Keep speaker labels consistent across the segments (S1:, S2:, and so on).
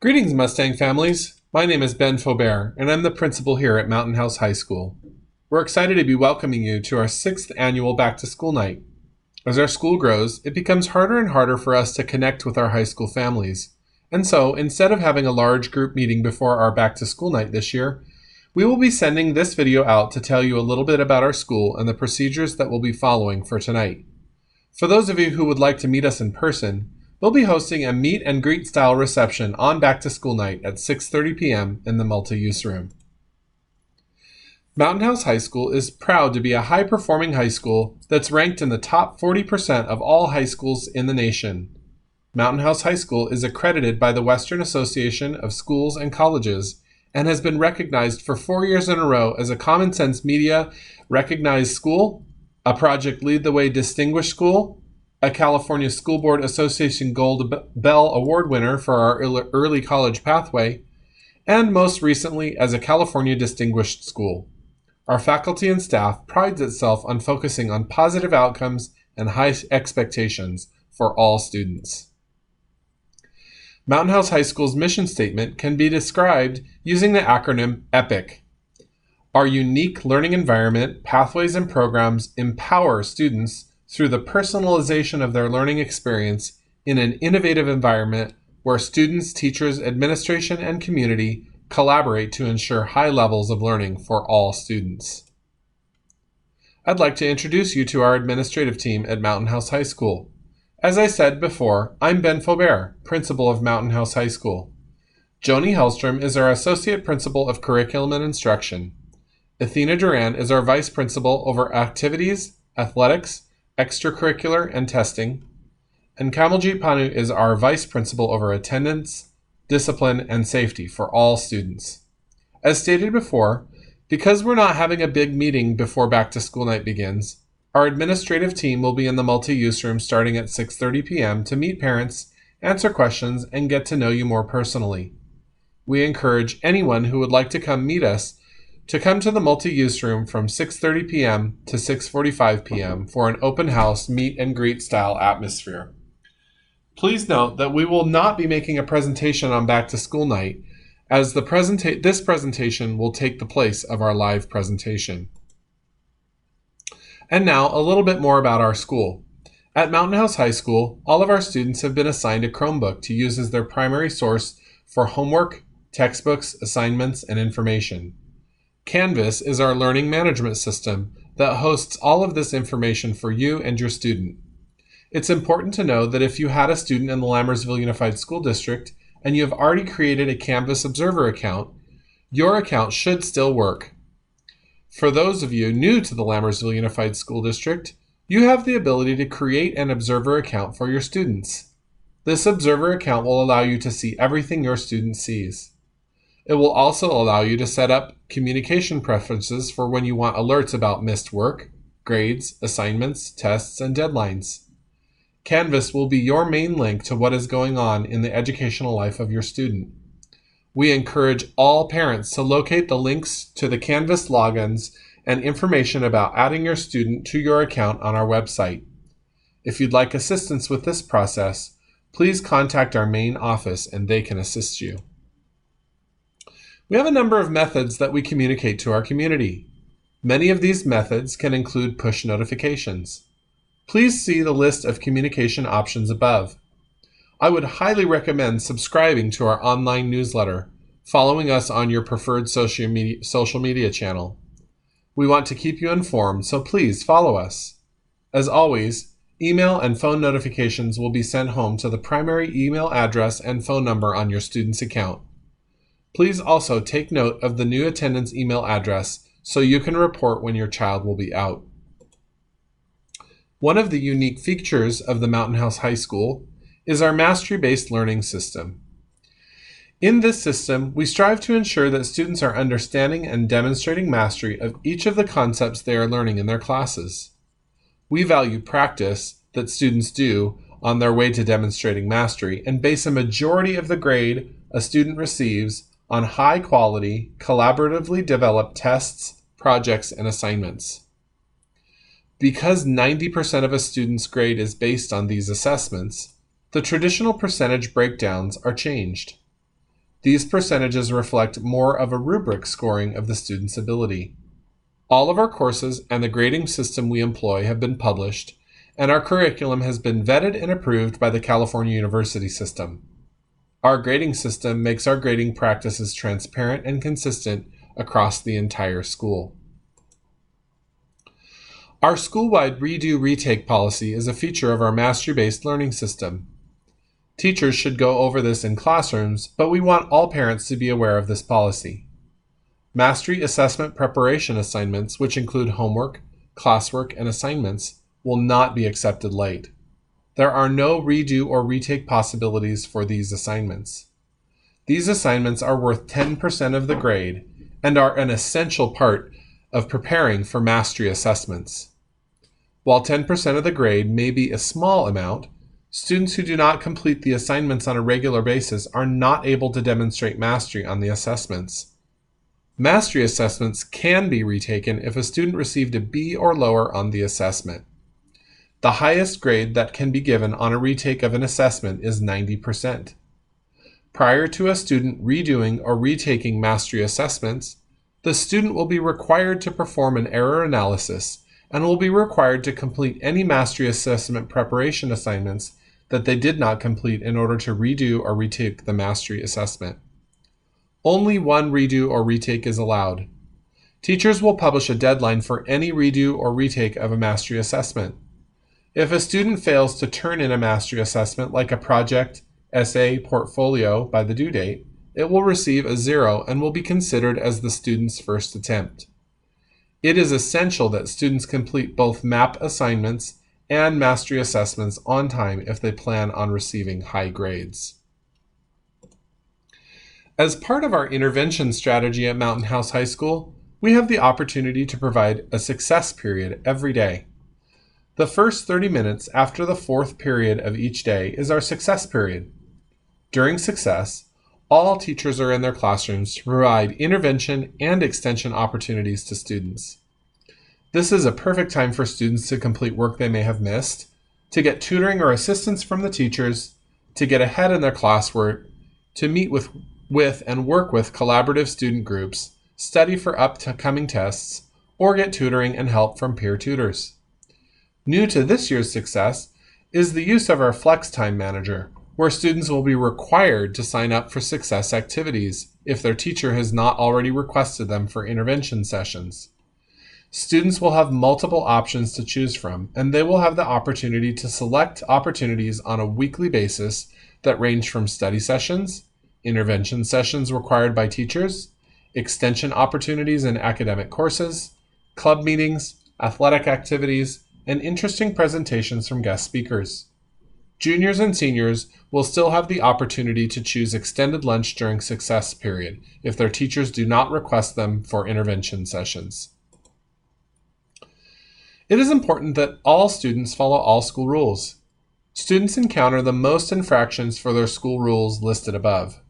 S1: Greetings, Mustang families. My name is Ben Faubert, and I'm the principal here at Mountain House High School. We're excited to be welcoming you to our 6th annual Back to School Night. As our school grows, it becomes harder and harder for us to connect with our high school families. And so, instead of having a large group meeting before our Back to School Night this year, we will be sending this video out to tell you a little bit about our school and the procedures that we'll be following for tonight. For those of you who would like to meet us in person, we'll be hosting a meet and greet style reception on Back to School Night at 6:30 p.m. in the multi-use room. Mountain House High School is proud to be a high-performing high school that's ranked in the top 40% of all high schools in the nation. Mountain House High School is accredited by the Western Association of Schools and Colleges and has been recognized for 4 years in a row as a Common Sense Media recognized school, a Project Lead the Way distinguished school, a California School Board Association Gold Bell Award winner for our early college pathway, and most recently as a California Distinguished School. Our faculty and staff prides itself on focusing on positive outcomes and high expectations for all students. Mountain House High School's mission statement can be described using the acronym EPIC. Our unique learning environment, pathways, and programs empower students through the personalization of their learning experience in an innovative environment where students, teachers, administration, and community collaborate to ensure high levels of learning for all students. I'd like to introduce you to our administrative team at Mountain House High School. As I said before, I'm Ben Faubert, principal of Mountain House High School. Joni Hellstrom is our associate principal of curriculum and instruction. Athena Duran is our vice principal over activities, athletics, extracurricular, and testing, and Kamaljeet Panu is our vice principal over attendance, discipline, and safety for all students. As stated before, because we're not having a big meeting before Back to School Night begins, our administrative team will be in the multi-use room starting at 6:30 p.m. to meet parents, answer questions, and get to know you more personally. We encourage anyone who would like to come meet us to come to the multi-use room from 6:30 p.m. to 6:45 p.m. for an open house meet and greet style atmosphere. Please note that we will not be making a presentation on Back to School Night, as this presentation will take the place of our live presentation. And now a little bit more about our school. At Mountain House High School, all of our students have been assigned a Chromebook to use as their primary source for homework, textbooks, assignments, and information. Canvas is our learning management system that hosts all of this information for you and your student. It's important to know that if you had a student in the Lammersville Unified School District and you have already created a Canvas Observer account, your account should still work. For those of you new to the Lammersville Unified School District, you have the ability to create an Observer account for your students. This Observer account will allow you to see everything your student sees. It will also allow you to set up communication preferences for when you want alerts about missed work, grades, assignments, tests, and deadlines. Canvas will be your main link to what is going on in the educational life of your student. We encourage all parents to locate the links to the Canvas logins and information about adding your student to your account on our website. If you'd like assistance with this process, please contact our main office and they can assist you. We have a number of methods that we communicate to our community. Many of these methods can include push notifications. Please see the list of communication options above. I would highly recommend subscribing to our online newsletter, following us on your preferred social media channel. We want to keep you informed, so please follow us. As always, email and phone notifications will be sent home to the primary email address and phone number on your student's account. Please also take note of the new attendance email address so you can report when your child will be out. One of the unique features of the Mountain House High School is our mastery-based learning system. In this system, we strive to ensure that students are understanding and demonstrating mastery of each of the concepts they are learning in their classes. We value practice that students do on their way to demonstrating mastery and base a majority of the grade a student receives on high-quality, collaboratively developed tests, projects, and assignments. Because 90% of a student's grade is based on these assessments, the traditional percentage breakdowns are changed. These percentages reflect more of a rubric scoring of the student's ability. All of our courses and the grading system we employ have been published, and our curriculum has been vetted and approved by the California University System. Our grading system makes our grading practices transparent and consistent across the entire school. Our school-wide redo-retake policy is a feature of our mastery-based learning system. Teachers should go over this in classrooms, but we want all parents to be aware of this policy. Mastery assessment preparation assignments, which include homework, classwork, and assignments, will not be accepted late. There are no redo or retake possibilities for these assignments. These assignments are worth 10% of the grade and are an essential part of preparing for mastery assessments. While 10% of the grade may be a small amount, students who do not complete the assignments on a regular basis are not able to demonstrate mastery on the assessments. Mastery assessments can be retaken if a student received a B or lower on the assessment. The highest grade that can be given on a retake of an assessment is 90%. Prior to a student redoing or retaking mastery assessments, the student will be required to perform an error analysis and will be required to complete any mastery assessment preparation assignments that they did not complete in order to redo or retake the mastery assessment. Only one redo or retake is allowed. Teachers will publish a deadline for any redo or retake of a mastery assessment. If a student fails to turn in a mastery assessment like a project, essay, portfolio by the due date, it will receive a 0 and will be considered as the student's first attempt. It is essential that students complete both MAP assignments and mastery assessments on time if they plan on receiving high grades. As part of our intervention strategy at Mountain House High School, we have the opportunity to provide a success period every day. The first 30 minutes after the fourth period of each day is our success period. During success, all teachers are in their classrooms to provide intervention and extension opportunities to students. This is a perfect time for students to complete work they may have missed, to get tutoring or assistance from the teachers, to get ahead in their classwork, to meet with and work with collaborative student groups, study for upcoming tests, or get tutoring and help from peer tutors. New to this year's success is the use of our Flex Time Manager, where students will be required to sign up for success activities if their teacher has not already requested them for intervention sessions. Students will have multiple options to choose from, and they will have the opportunity to select opportunities on a weekly basis that range from study sessions, intervention sessions required by teachers, extension opportunities in academic courses, club meetings, athletic activities, and interesting presentations from guest speakers. Juniors and seniors will still have the opportunity to choose extended lunch during success period if their teachers do not request them for intervention sessions. It is important that all students follow all school rules. Students encounter the most infractions for their school rules listed above.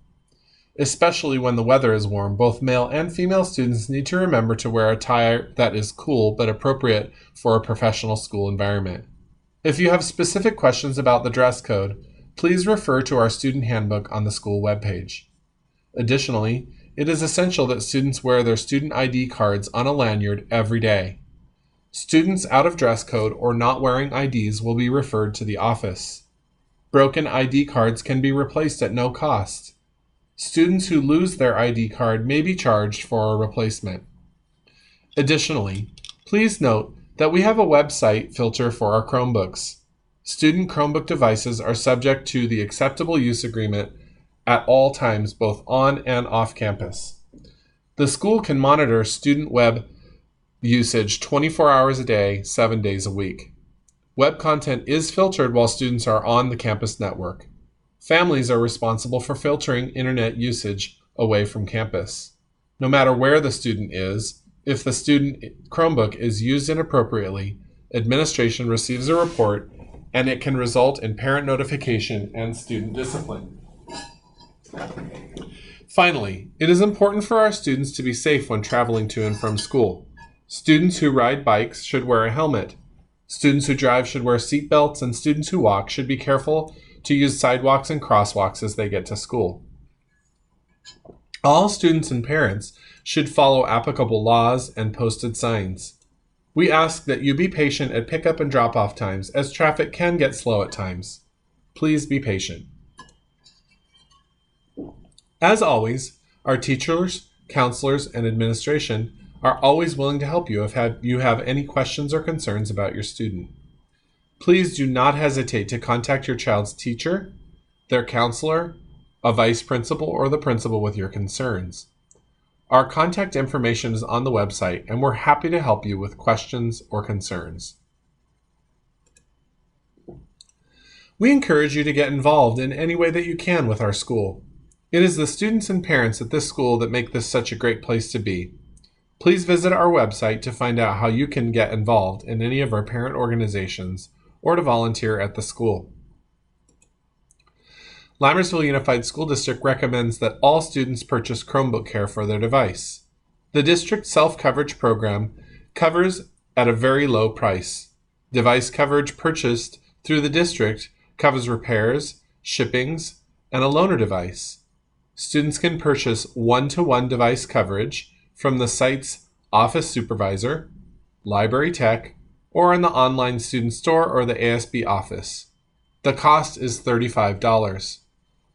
S1: Especially when the weather is warm, both male and female students need to remember to wear attire that is cool but appropriate for a professional school environment. If you have specific questions about the dress code, please refer to our student handbook on the school webpage. Additionally, it is essential that students wear their student ID cards on a lanyard every day. Students out of dress code or not wearing IDs will be referred to the office. Broken ID cards can be replaced at no cost. Students who lose their ID card may be charged for a replacement. Additionally, please note that we have a website filter for our Chromebooks. Student Chromebook devices are subject to the acceptable use agreement at all times, both on and off campus. The school can monitor student web usage 24 hours a day, 7 days a week. Web content is filtered while students are on the campus network. Families are responsible for filtering internet usage away from campus. No matter where the student is, if the student Chromebook is used inappropriately, administration receives a report and it can result in parent notification and student discipline. Finally, it is important for our students to be safe when traveling to and from school. Students who ride bikes should wear a helmet. Students who drive should wear seat belts, and students who walk should be careful to use sidewalks and crosswalks as they get to school. All students and parents should follow applicable laws and posted signs. We ask that you be patient at pickup and drop-off times, as traffic can get slow at times. Please be patient. As always, our teachers, counselors, and administration are always willing to help you if you have any questions or concerns about your student. Please do not hesitate to contact your child's teacher, their counselor, a vice principal, or the principal with your concerns. Our contact information is on the website, and we're happy to help you with questions or concerns. We encourage you to get involved in any way that you can with our school. It is the students and parents at this school that make this such a great place to be. Please visit our website to find out how you can get involved in any of our parent organizations or to volunteer at the school. Limericksville Unified School District recommends that all students purchase Chromebook Care for their device. The district self-coverage program covers at a very low price. Device coverage purchased through the district covers repairs, shippings, and a loaner device. Students can purchase one-to-one device coverage from the site's office supervisor, library tech, or in the online student store or the ASB office. The cost is $35.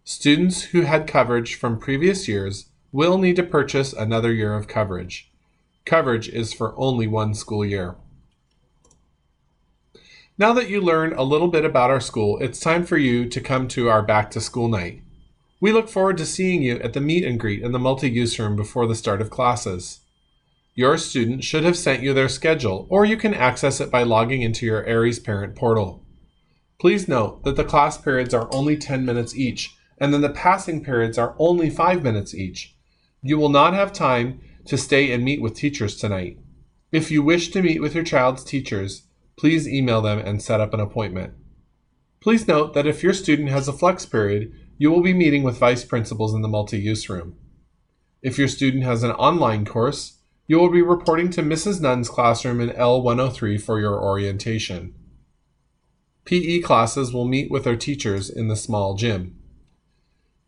S1: Students who had coverage from previous years will need to purchase another year of coverage. Coverage is for only one school year. Now that you learned a little bit about our school, it's time for you to come to our back to school night. We look forward to seeing you at the meet and greet in the multi-use room before the start of classes. Your student should have sent you their schedule, or you can access it by logging into your Aries parent portal. Please note that the class periods are only 10 minutes each, and then the passing periods are only 5 minutes each. You will not have time to stay and meet with teachers tonight. If you wish to meet with your child's teachers, please email them and set up an appointment. Please note that if your student has a flex period, you will be meeting with vice principals in the multi-use room. If your student has an online course, you will be reporting to Mrs. Nunn's classroom in L103 for your orientation. PE classes will meet with their teachers in the small gym.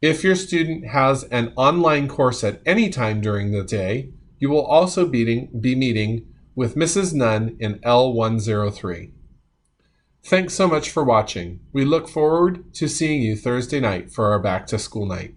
S1: If your student has an online course at any time during the day, you will also be meeting with Mrs. Nunn in L103. Thanks so much for watching. We look forward to seeing you Thursday night for our back to school night.